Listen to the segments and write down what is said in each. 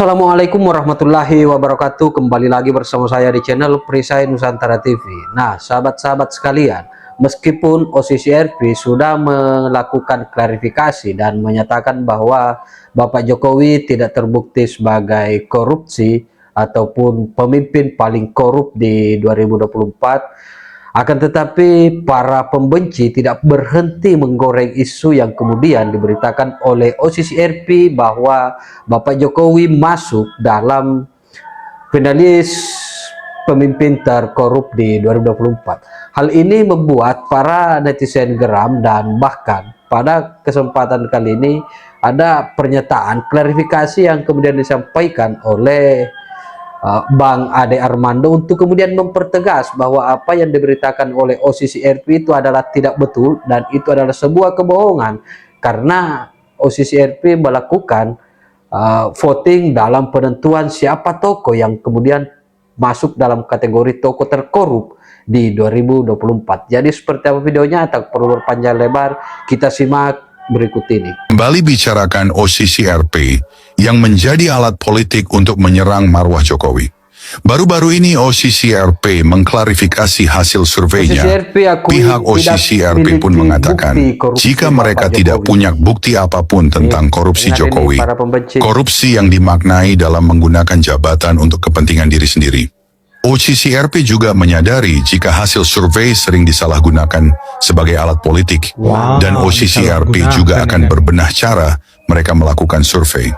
Assalamualaikum warahmatullahi wabarakatuh. Kembali lagi bersama saya di channel Perisai Nusantara TV. Nah, sahabat-sahabat sekalian, meskipun OCCRP sudah melakukan klarifikasi dan menyatakan bahwa Bapak Jokowi tidak terbukti sebagai korupsi ataupun pemimpin paling korup di 2024, akan tetapi para pembenci tidak berhenti menggoreng isu yang kemudian diberitakan oleh OCCRP bahwa Bapak Jokowi masuk dalam finalis pemimpin terkorup di 2024. Hal ini membuat para netizen geram, dan bahkan pada kesempatan kali ini ada pernyataan klarifikasi yang kemudian disampaikan oleh Bang Ade Armando untuk kemudian mempertegas bahwa apa yang diberitakan oleh OCCRP itu adalah tidak betul dan itu adalah sebuah kebohongan, karena OCCRP melakukan voting dalam penentuan siapa tokoh yang kemudian masuk dalam kategori tokoh terkorup di 2024. Jadi seperti apa videonya, tak perlu berpanjang lebar, kita simak berikut ini. Kembali bicarakan OCCRP yang menjadi alat politik untuk menyerang marwah Jokowi. Baru-baru ini OCCRP mengklarifikasi hasil surveinya. Pihak OCCRP pun mengatakan, jika mereka tidak punya bukti apapun tentang korupsi Jokowi, korupsi yang dimaknai dalam menggunakan jabatan untuk kepentingan diri sendiri. OCCRP juga menyadari jika hasil survei sering disalahgunakan sebagai alat politik, dan OCCRP juga akan berbenah cara mereka melakukan survei.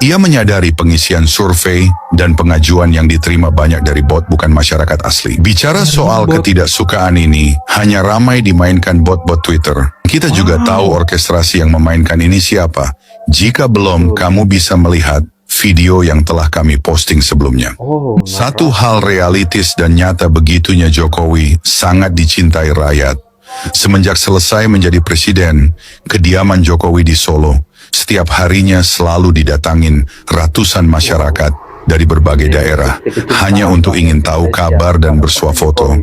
Ia menyadari pengisian survei dan pengajuan yang diterima banyak dari bot, bukan masyarakat asli. Bicara soal ketidaksukaan ini, hanya ramai dimainkan bot-bot Twitter. Kita juga tahu orkestrasi yang memainkan ini siapa. Jika belum, kamu bisa melihat video yang telah kami posting sebelumnya. Satu hal realistis dan nyata, begitunya Jokowi sangat dicintai rakyat. Semenjak selesai menjadi presiden, kediaman Jokowi di Solo setiap harinya selalu didatangin ratusan masyarakat dari berbagai daerah hanya untuk ingin tahu kabar dan bersuah foto.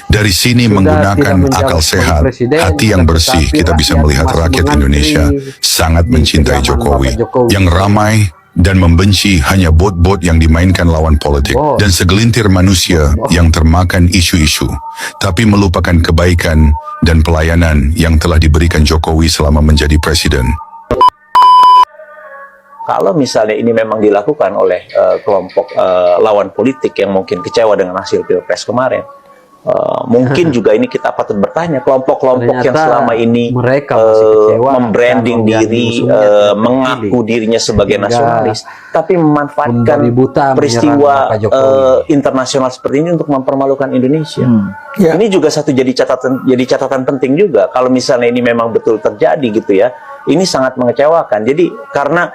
Dari sini menggunakan akal sehat, hati yang bersih, kita bisa melihat rakyat Indonesia sangat mencintai Jokowi. Yang ramai dan membenci hanya bot-bot yang dimainkan lawan politik, dan segelintir manusia yang termakan isu-isu, tapi melupakan kebaikan dan pelayanan yang telah diberikan Jokowi selama menjadi presiden. Kalau misalnya ini memang dilakukan oleh kelompok lawan politik yang mungkin kecewa dengan hasil Pilpres kemarin, mungkin juga ini kita patut bertanya, kelompok-kelompok yang selama ini membranding diri, mengaku dirinya sebagai nasionalis, tapi memanfaatkan peristiwa internasional seperti ini untuk mempermalukan Indonesia. Ini juga jadi catatan penting juga. Kalau misalnya ini memang betul terjadi gitu ya, ini sangat mengecewakan. Jadi karena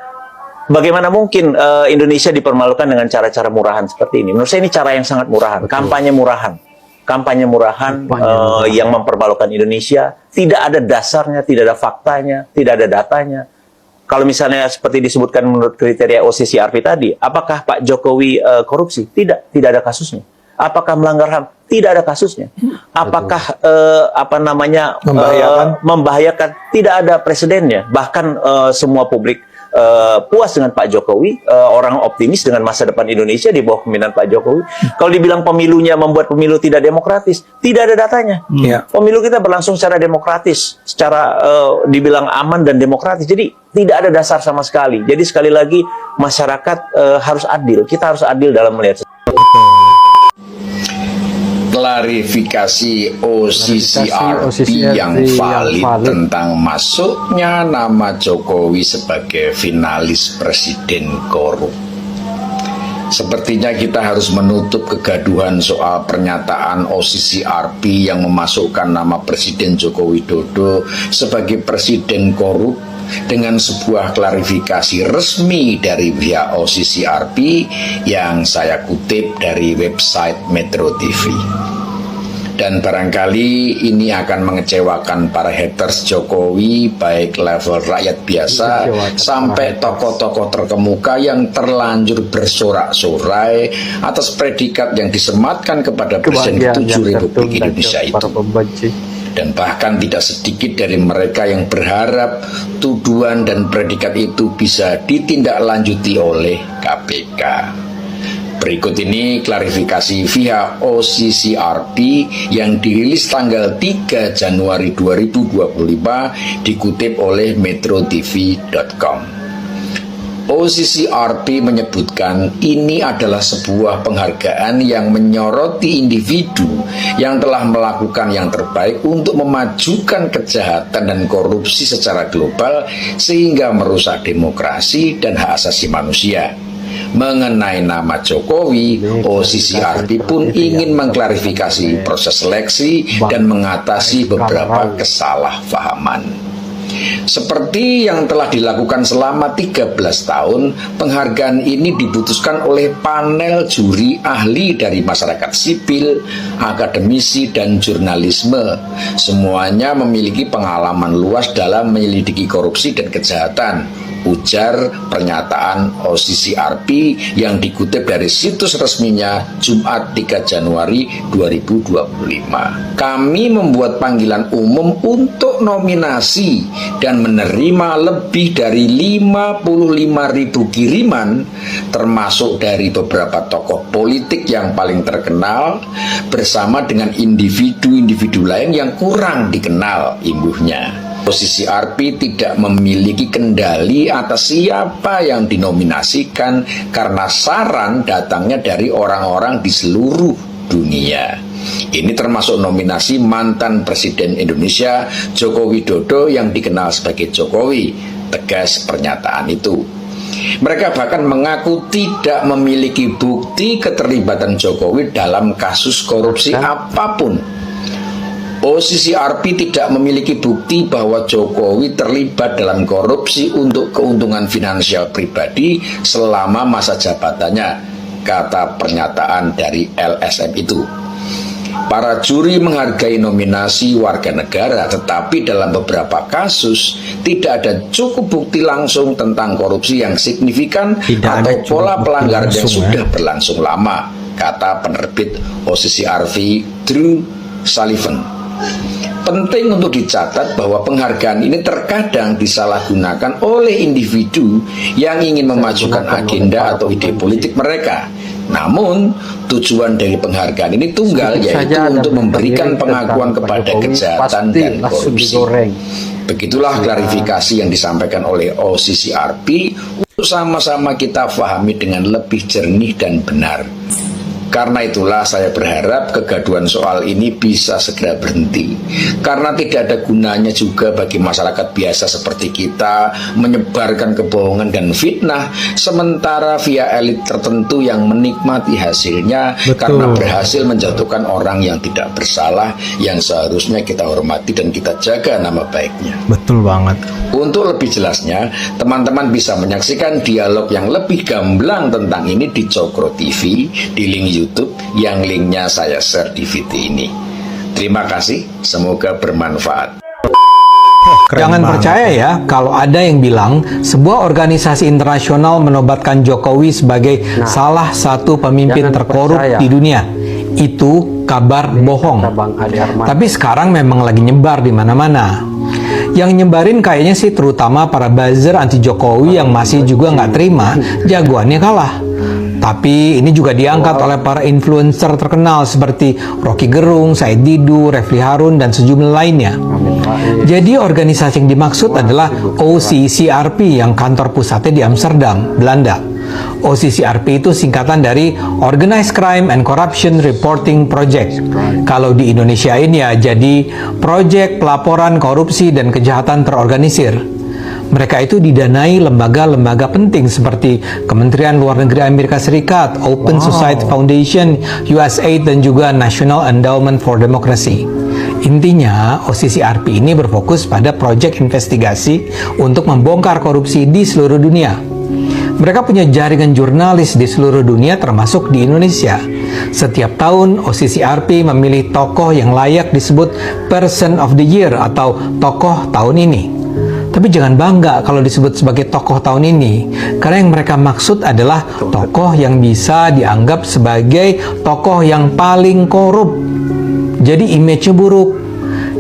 bagaimana mungkin Indonesia dipermalukan dengan cara-cara murahan seperti ini? Menurut saya ini cara yang sangat murahan, kampanye murahan yang mempermalukan Indonesia, tidak ada dasarnya, tidak ada faktanya, tidak ada datanya. Kalau misalnya seperti disebutkan menurut kriteria OCCRP tadi, apakah Pak Jokowi korupsi? Tidak ada kasusnya. Apakah melanggar HAM? Tidak ada kasusnya. Apakah membahayakan? Tidak ada presidennya. Bahkan semua publik puas dengan Pak Jokowi, orang optimis dengan masa depan Indonesia di bawah kepemimpinan Pak Jokowi. Kalau dibilang pemilunya membuat pemilu tidak demokratis, tidak ada datanya. Pemilu kita berlangsung secara demokratis, secara dibilang aman dan demokratis. Jadi tidak ada dasar sama sekali. Jadi sekali lagi masyarakat harus adil. Kita harus adil dalam melihat. Klarifikasi OCCRP yang valid tentang masuknya nama Jokowi sebagai finalis presiden korup. Sepertinya kita harus menutup kegaduhan soal pernyataan OCCRP yang memasukkan nama Presiden Joko Widodo sebagai presiden korup dengan sebuah klarifikasi resmi dari pihak OCCRP yang saya kutip dari website Metro TV. Dan barangkali ini akan mengecewakan para haters Jokowi, baik level rakyat biasa sampai tokoh-tokoh terkemuka yang terlanjur bersorak-sorai atas predikat yang disematkan kepada Presiden ke-7 Republik Indonesia itu. Dan bahkan tidak sedikit dari mereka yang berharap tuduhan dan predikat itu bisa ditindaklanjuti oleh KPK. Berikut ini klarifikasi via OCCRP yang dirilis tanggal 3 Januari 2025 dikutip oleh metrotv.com. OCCRP menyebutkan ini adalah sebuah penghargaan yang menyoroti individu yang telah melakukan yang terbaik untuk memajukan kejahatan dan korupsi secara global sehingga merusak demokrasi dan hak asasi manusia. Mengenai nama Jokowi, OCCRP pun ingin mengklarifikasi proses seleksi dan mengatasi beberapa kesalahpahaman. Seperti yang telah dilakukan selama 13 tahun, penghargaan ini diputuskan oleh panel juri ahli dari masyarakat sipil, akademisi, dan jurnalisme. Semuanya memiliki pengalaman luas dalam menyelidiki korupsi dan kejahatan, ujar pernyataan OCCRP yang dikutip dari situs resminya Jumat 3 Januari 2025. Kami membuat panggilan umum untuk nominasi dan menerima lebih dari 55.000 kiriman, termasuk dari beberapa tokoh politik yang paling terkenal bersama dengan individu-individu lain yang kurang dikenal, imbuhnya. OCCRP tidak memiliki kendali atas siapa yang dinominasikan karena saran datangnya dari orang-orang di seluruh dunia. Ini termasuk nominasi mantan Presiden Indonesia Joko Widodo yang dikenal sebagai Jokowi, tegas pernyataan itu. Mereka bahkan mengaku tidak memiliki bukti keterlibatan Jokowi dalam kasus korupsi apapun. OCCRP tidak memiliki bukti bahwa Jokowi terlibat dalam korupsi untuk keuntungan finansial pribadi selama masa jabatannya, kata pernyataan dari LSM itu. Para juri menghargai nominasi warga negara, tetapi dalam beberapa kasus tidak ada cukup bukti langsung tentang korupsi yang signifikan atau pola pelanggaran yang sudah berlangsung lama, kata penerbit OCCRP Drew Sullivan. Penting untuk dicatat bahwa penghargaan ini terkadang disalahgunakan oleh individu yang ingin memajukan agenda atau ide politik mereka. Namun, tujuan dari penghargaan ini tunggal, yaitu untuk memberikan pengakuan kepada kejahatan dan korupsi. Begitulah klarifikasi yang disampaikan oleh OCCRP untuk sama-sama kita pahami dengan lebih jernih dan benar. Karena itulah saya berharap kegaduhan soal ini bisa segera berhenti. Karena tidak ada gunanya juga bagi masyarakat biasa seperti kita menyebarkan kebohongan dan fitnah, sementara via elit tertentu yang menikmati hasilnya. Karena berhasil menjatuhkan orang yang tidak bersalah, yang seharusnya kita hormati dan kita jaga nama baiknya. Betul banget. Untuk lebih jelasnya, teman-teman bisa menyaksikan dialog yang lebih gamblang tentang ini di Cokro TV, di link YouTube yang linknya saya share di video ini. Terima kasih, semoga bermanfaat. Jangan percaya ya kalau ada yang bilang sebuah organisasi internasional menobatkan Jokowi sebagai salah satu pemimpin terkorup di dunia. Itu kabar bohong. Tapi sekarang memang lagi nyebar di mana-mana. Yang nyebarin kayaknya sih terutama para buzzer anti Jokowi yang masih juga nggak terima jagoannya kalah. Tapi ini juga diangkat oleh para influencer terkenal seperti Rocky Gerung, Said Didu, Refli Harun, dan sejumlah lainnya. Jadi organisasi yang dimaksud adalah OCCRP yang kantor pusatnya di Amsterdam, Belanda. OCCRP itu singkatan dari Organized Crime and Corruption Reporting Project. Kalau di Indonesia ini ya jadi Project Pelaporan Korupsi dan Kejahatan Terorganisir. Mereka itu didanai lembaga-lembaga penting seperti Kementerian Luar Negeri Amerika Serikat, Open Society Foundation, USAID, dan juga National Endowment for Democracy. Intinya, OCCRP ini berfokus pada proyek investigasi untuk membongkar korupsi di seluruh dunia. Mereka punya jaringan jurnalis di seluruh dunia termasuk di Indonesia. Setiap tahun, OCCRP memilih tokoh yang layak disebut Person of the Year atau tokoh tahun ini. Tapi jangan bangga kalau disebut sebagai tokoh tahun ini, karena yang mereka maksud adalah tokoh yang bisa dianggap sebagai tokoh yang paling korup. Jadi image-nya buruk.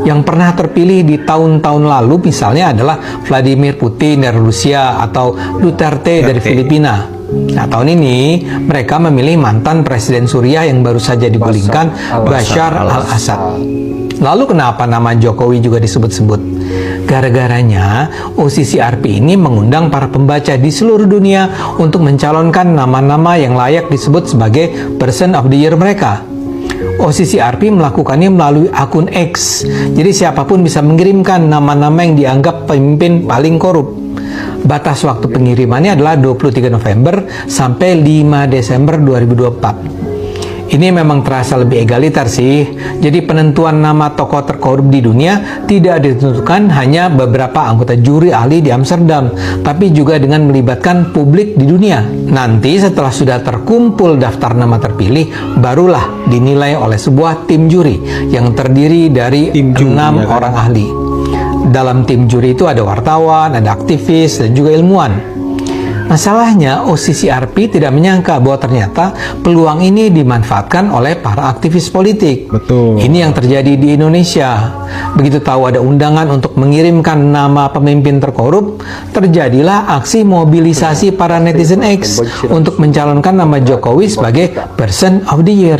Yang pernah terpilih di tahun-tahun lalu misalnya adalah Vladimir Putin dari Rusia atau Duterte dari Filipina. Nah, tahun ini mereka memilih mantan Presiden Suriah yang baru saja digulingkan, Bashar al-Assad. Lalu kenapa nama Jokowi juga disebut-sebut? Gara-garanya OCCRP ini mengundang para pembaca di seluruh dunia untuk mencalonkan nama-nama yang layak disebut sebagai Person of the Year mereka. OCCRP melakukannya melalui akun X, jadi siapapun bisa mengirimkan nama-nama yang dianggap pemimpin paling korup. Batas waktu pengirimannya adalah 23 November sampai 5 Desember 2024. Ini memang terasa lebih egaliter sih. Jadi penentuan nama tokoh terkorup di dunia tidak ditentukan hanya beberapa anggota juri ahli di Amsterdam, tapi juga dengan melibatkan publik di dunia. Nanti setelah sudah terkumpul daftar nama terpilih, barulah dinilai oleh sebuah tim juri yang terdiri dari 6 orang ahli. Dalam tim juri itu ada wartawan, ada aktivis, dan juga ilmuwan. Masalahnya, OCCRP tidak menyangka bahwa ternyata peluang ini dimanfaatkan oleh para aktivis politik. Betul. Ini yang terjadi di Indonesia. Begitu tahu ada undangan untuk mengirimkan nama pemimpin terkorup, terjadilah aksi mobilisasi para netizen X untuk mencalonkan nama Jokowi sebagai Person of the Year.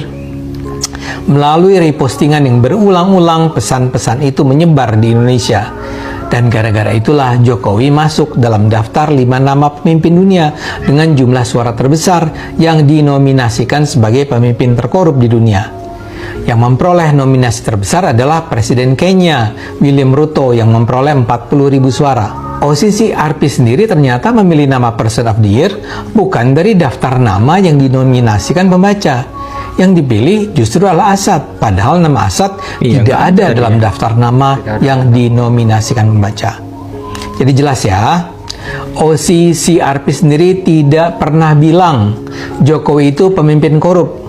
Melalui repostingan yang berulang-ulang, pesan-pesan itu menyebar di Indonesia. Dan gara-gara itulah Jokowi masuk dalam daftar 5 nama pemimpin dunia dengan jumlah suara terbesar yang dinominasikan sebagai pemimpin terkorup di dunia. Yang memperoleh nominasi terbesar adalah Presiden Kenya, William Ruto, yang memperoleh 40.000 suara. OCCRP sendiri ternyata memilih nama Person of the Year bukan dari daftar nama yang dinominasikan pembaca. Yang dipilih justru adalah Assad, padahal nama Assad tidak ada dalam daftar nama yang dinominasikan pembaca. Jadi jelas ya, OCCRP sendiri tidak pernah bilang Jokowi itu pemimpin korup.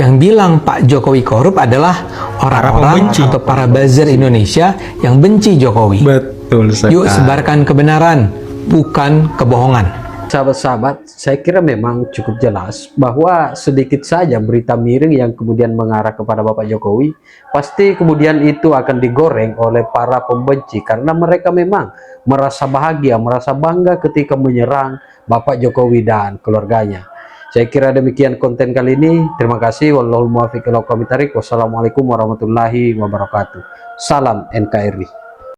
Yang bilang Pak Jokowi korup adalah orang-orang atau para buzzer Indonesia yang benci Jokowi. Betul sekali. Yuk sebarkan kebenaran, bukan kebohongan. Sahabat-sahabat, saya kira memang cukup jelas bahwa sedikit saja berita miring yang kemudian mengarah kepada Bapak Jokowi, pasti kemudian itu akan digoreng oleh para pembenci karena mereka memang merasa bahagia, merasa bangga ketika menyerang Bapak Jokowi dan keluarganya. Saya kira demikian konten kali ini. Terima kasih. Wallahul muwaffiq ila aqwamit thoriq. Wassalamualaikum warahmatullahi wabarakatuh. Salam NKRI.